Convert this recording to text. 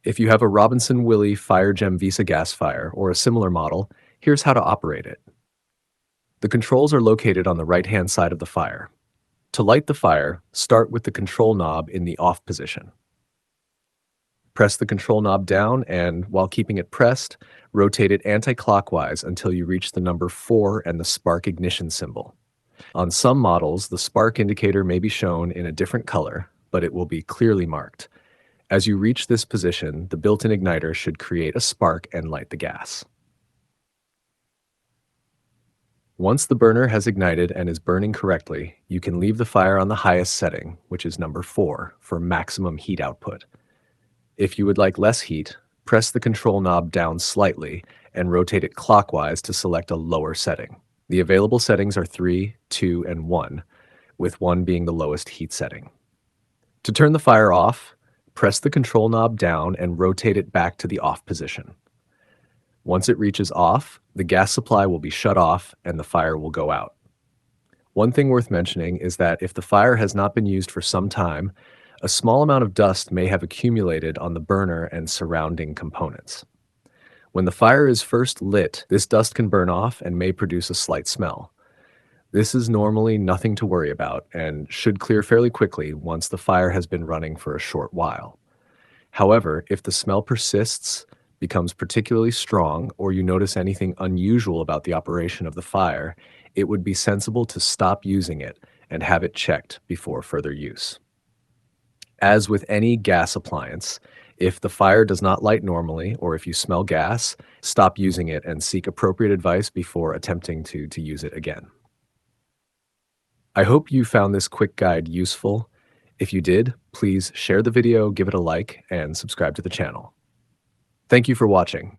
If you have a Robinson Willey Firegem Visa gas fire or a similar model, here's how to operate it. The controls are located on the right-hand side of the fire. To light the fire, start with the control knob in the off position. Press the control knob down and, while keeping it pressed, rotate it anti-clockwise until you reach the number 4 and the spark ignition symbol. On some models, the spark indicator may be shown in a different color, but it will be clearly marked. As you reach this position, the built-in igniter should create a spark and light the gas. Once the burner has ignited and is burning correctly, you can leave the fire on the highest setting, which is number 4, for maximum heat output. If you would like less heat, press the control knob down slightly and rotate it clockwise to select a lower setting. The available settings are 3, 2, and 1, with 1 being the lowest heat setting. To turn the fire off, press the control knob down and rotate it back to the off position. Once it reaches off, the gas supply will be shut off and the fire will go out. One thing worth mentioning is that if the fire has not been used for some time, a small amount of dust may have accumulated on the burner and surrounding components. When the fire is first lit, this dust can burn off and may produce a slight smell. This is normally nothing to worry about and should clear fairly quickly once the fire has been running for a short while. However, if the smell persists, becomes particularly strong, or you notice anything unusual about the operation of the fire, it would be sensible to stop using it and have it checked before further use. As with any gas appliance, if the fire does not light normally or if you smell gas, stop using it and seek appropriate advice before attempting to use it again. I hope you found this quick guide useful. If you did, please share the video, give it a like, and subscribe to the channel. Thank you for watching.